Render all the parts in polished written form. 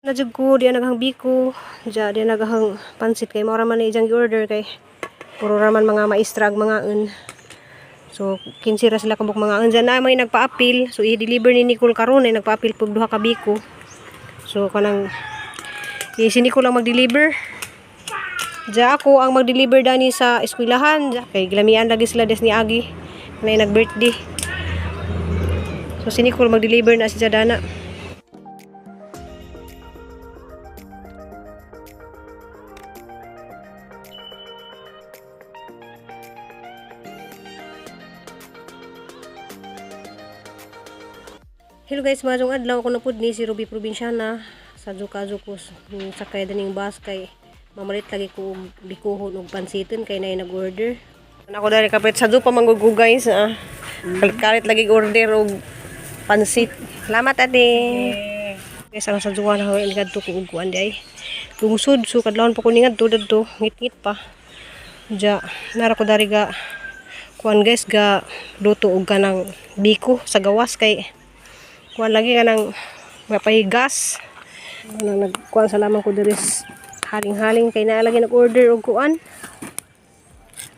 Najud ko diya naghang biko, diya naghang pansit kay mao ra man ijang gi-order kay puro raman mga maestra ag mga un. So 15 ra sila kabuk mga un diyan na may nagpa-appeal. So i-deliver ni Nicole karon ay nagpa-appeal pug duha ka biko. So kanang si Nicole lang mag-deliver. Diya ako ang mag-deliver dani sa eskwelahan. Kay gilamian lagi sila des ni Agi na nag-birthday. So si Nicole mag-deliver na siya dana. Hello guys, madong adlaw ko na pud ni si Ruby Provinciana sa Juka-Juko sakay daning bus kay mamalit lagi ko bikuhon og pansiton kay nay nag-order. Ako dali kapit sa Jupa manggugug guys. Kalit lagi order og pansit. Salamat ate. Guys, ang sa Juka na hoy ngadto ko og kuan di ay. Lungsod so kadlawon pa ko ni ngadto dadto ngit-ngit pa. Ja nara ko dari ga kuan guys ga luto og kanang biko sa gawas kay kuan lagi ka ng mapahigas. Nagkuan sa lamang ko diris haling-haling kay naalagi nag-order og kuan.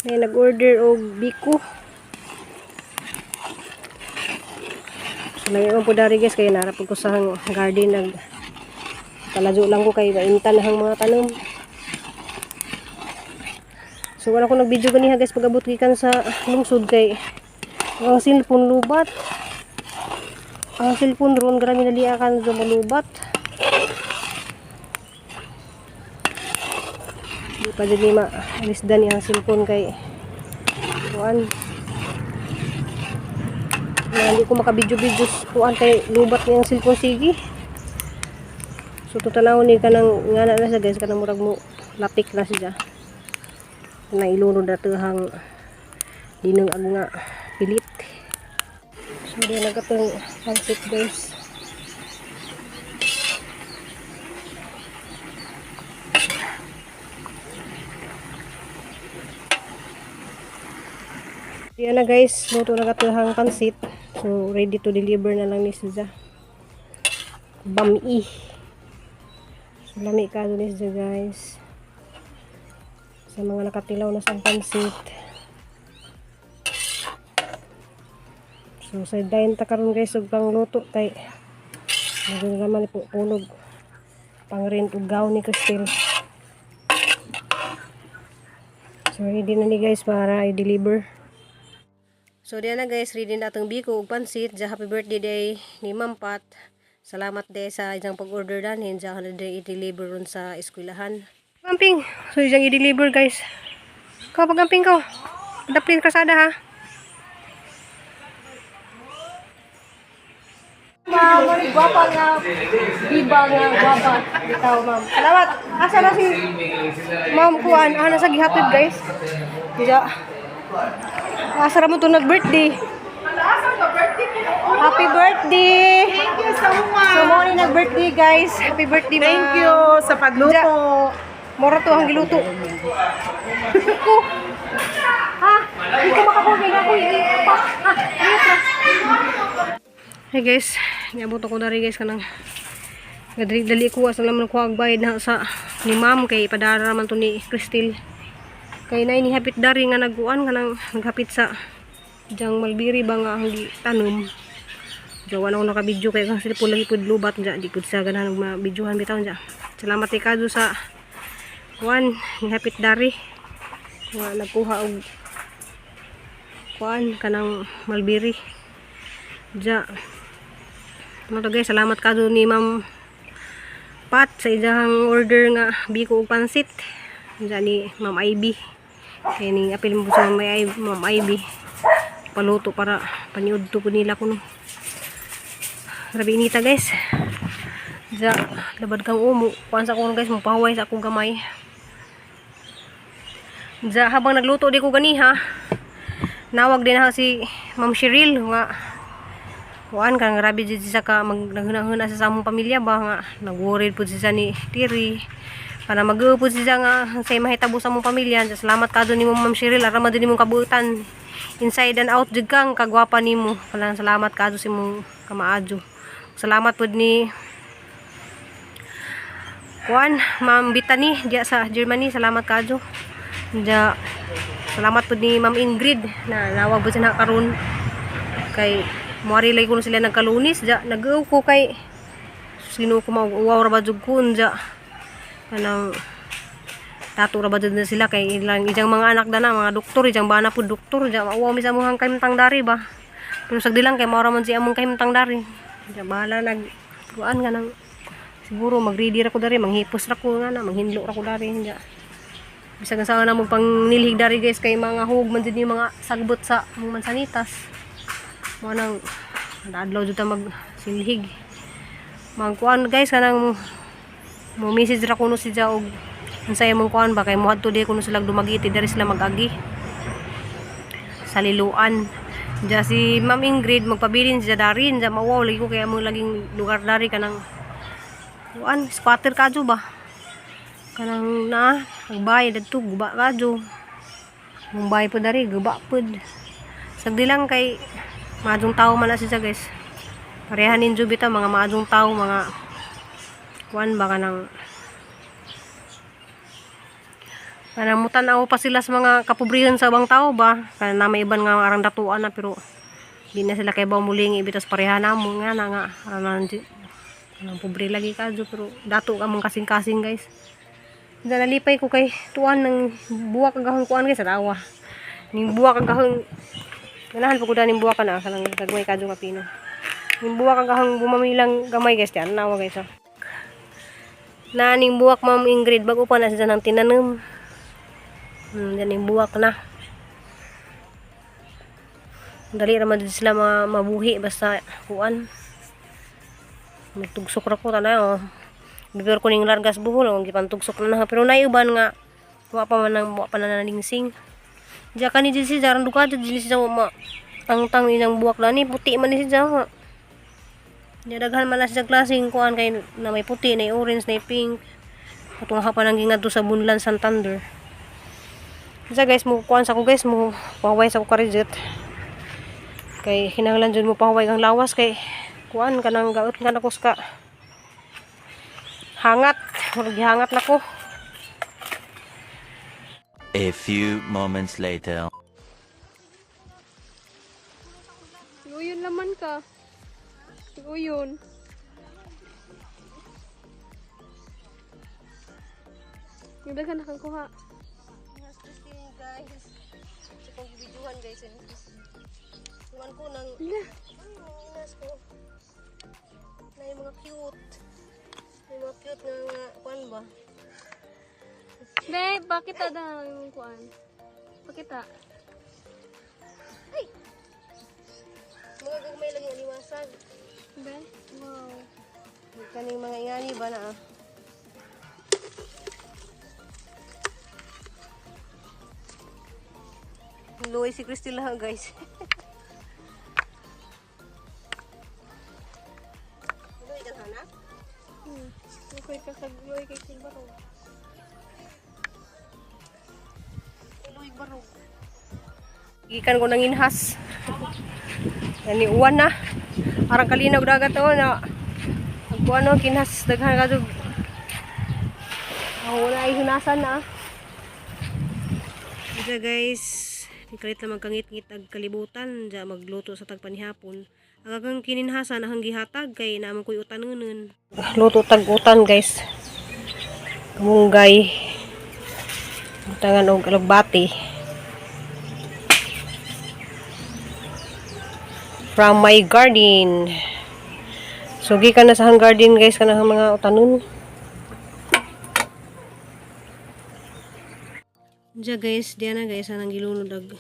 May nag-order og biko. So lagi ko dari guys kay narapod ko sa garden nag talajo lang ko kay maintan ang mga tanom. So wala ko nag-video ganiha guys pag-abot gikan sa lungsod kay ang cellphone lubat. Ang cellphone ron grabe naliakan sa malubat. Di pa dyan lima alisdan yung cellphone kay kuan. Hindi ko makabidyo-bidyo kuan kay lubat niyang cellphone sige. So tutanaw ni kanang ngana na siya guys kanang murag mo lapik na siya. Kanang ilunod na hang dinang ag nga pilit. Hindi nagatong pansit guys. Yan na guys, luto na katulahang pansit. So ready to deliver na lang ni siya. Bami. So lami ka ni siya guys. Sa mga nakatilaw na sa pansit. So sa dayon ta karon guys og pangluto kay nagaraman po punog pangrent og gaw ni Cristel. So ready na ni guys para i-deliver. So diyan na guys, ready na atong biko og pansit. Ja happy birthday day ni Ma'am Pat. Salamat day sa ijang pag-order danhin ja kana day i-deliver ron sa eskwelahan. Gamping. So ijang i-deliver guys. Ka pagamping ko. Daplin kasada ha. Ma'am, guwapa nga, iba nga, guwapa. Ikaw, ma'am. Salamat. Asa na si Ma'am Kuan? Nasa gihatid, guys. Diya. Asa na mo ito nag-birthday. Happy birthday! Thank you so much! So, mo ni nag-birthday, guys. Happy birthday, ma'am. Thank you sa pagluto. Mora to ang giluto. Ko. Ha? Hindi ko makapagay na ako. Hey guys, niabot ako dari guys kanang dali ko asa naman ko agbayad na sa ni ma'am kay padara man to ni Cristel. Kay nay ni hapit dari nga naguan kanang naghapit sa jang malbiri ba nga ang tanom. Jawa na ako naka-video kay kang cellphone lagi pud lubat ja di pud sa ganahan ma-videohan bitaw ja. Salamat kay kadto sa kuan ni hapit dari nga nagkuha og kuan kanang malbiri. Ja. Ano to guys, salamat ka doon ni Ma'am Pat sa ijang order nga biko og pansit. Diyan ni Ma'am Ivy. Kaya ni apil mo sa Ma'am Ivy. Paluto para paniudto po nila kuno. Grabe inita guys. Diyan, labad kang umo. Kuan sa kuno guys, mapahaway sa akong kamay. Diyan, habang nagluto di ko ganiha. Nawag din ako si Ma'am Cheryl nga kuan kang grabe jud siya ka naghuna-huna sa among pamilya ba nga nag-worried pud siya ni Tiri para mag-upod siya nga say mahitabo sa among pamilya. Salamat kadto nimo Ma'am Cheryl ara man din imong kabuutan inside and out jud kang kagwapa nimo. Salamat kadto sa imong kamaadyo. Salamat pud ni kuan Ma'am Bethany diya sa Germany, salamat kadyo. Diya salamat pud ni Ma'am Ingrid na nawag po sila karon kay muari lay kuno sila nagkalunis diya nag-uw ko kay sino ko mauwaw ra ba jud ko diya kanang tato ra ba jud na sila kay ilang ijang mga anak dana mga doktor ijang bana pud doktor diya mauwaw mi sa among kahimtang dari ba pero sagdi lang kay mao ra man si among kahimtang dari diya bahala nag kuan nga nang siguro mag-ready ra ko dari manghipos ra ko nga na manghinlo ra ko dari diya bisag sa na mo pang nilhig dari guys kay mga hug man jud ni mga sagbot sa mga mansanitas mo nang adlaw jud ta mag silhig magkuan guys kanang mo message ra kuno si og unsay mong kuan ba kay moadto di kuno sila dumagiti dari sila magagi sa liluan diya si Ma'am Ingrid magpabilin siya darin diya mawaw lagi ko kaya mo laging lugar dari kanang kuan squatter kadyo ba kanang na nagbayad adto guba kadyo mong bayad po dari guba pud sagdi lang kay maadong tao man na siya guys parehanin jud bitaw mga maadong tao mga kuan ba kanang mutan-aw pa sila sa mga kapobrihan sa ubang tao ba kana na may iban nga arang datuan na pero di na sila kay baw muling ibitas pareha namo nga na nga aran ang pobre lagi kadyo pero dato ka mong kasing-kasing guys diyan nalipay ko kay tuan ng buwak agahong kuan guys arawa ning buwak agahong ganahan pa ko daning buwak na kanang gagmay kadyo nga pino ning buwak agahong bumamilang gamay guys diyan nawa guys na ning buwak Ma'am Ingrid bago pa na siya nang tinanom diyan ning buwak na dali raman din sila mabuhi basta kuan magtugsok ra ko tanaw bibir ko ning largas buhol gipantugsok na pero naiuban nga wa pa man nanalingsing diya kani di si jarang duka di si ang tang ilang buwak na ni puti man ni si jawa diya daghan man na siya klaseng kuan kay na may puti na orange na pink katong pa nang gingadto sa Bunlan Santander diya guys mo kuan sa ko guys mo pahaway sa ko karidjet kay hinanglan jud mo pahaway kang lawas kay kuan kanang gaot nga nakos ka hangat murag gihangat nako. A few moments later. Uyon laman ka. Uyon. Yung dagan nakang kuha. Guys. Sa kong videohan guys. Iwan ko ng inas ko. Na yung mga cute. Yung mga cute nga kuan ba? Be, bakit ada yung kuan? Pakita. Ay! Mga gagmay lang yung aliwasan. Be? Wow. Kaning mga ingani ba na Luwi si Crystal lang guys. Luwi ka sana? Okay ka sa luwi kay Silbaro. Luwi barog. Gikan ko nang inhas. Yan uwan na. Arang kalinaw dagat to na. Agbuano kinhas daghan kadug. Wala ay hunasan na. Ito guys. Ikalit lang magkangit-ngit ag kalibutan diya magluto sa tagpanihapon. Agagang kininhasan ang gihatag kay naman ko'y utanunan. Luto tag-utan guys. Kamunggay. Butangan og alugbati. From my garden. Sugi ka na sa hang garden guys kanang mga utanun. Diya guys, diyan na guys anang gilunod ag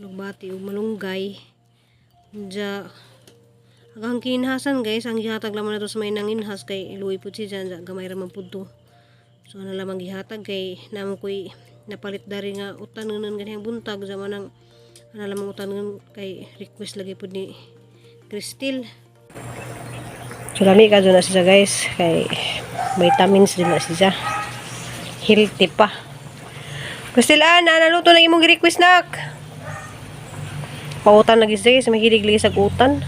alugbati o malunggay. Diya agang kinhasan guys ang gihatag laman nato sa may nanginhas kay iluwi pud si diyan gamay ra man pud to. So ana lamang gihatag kay namo koy napalit dari nga utanunan ganihang buntag zaman nang ana lamang utanunan kay request lagi pud ni Crystal. So lami ka na siya guys kay vitamins din na siya. Healthy pa. Crystal naluto na imong gi-request nak. Pautan lagi guys, mahilig lagi sa utan.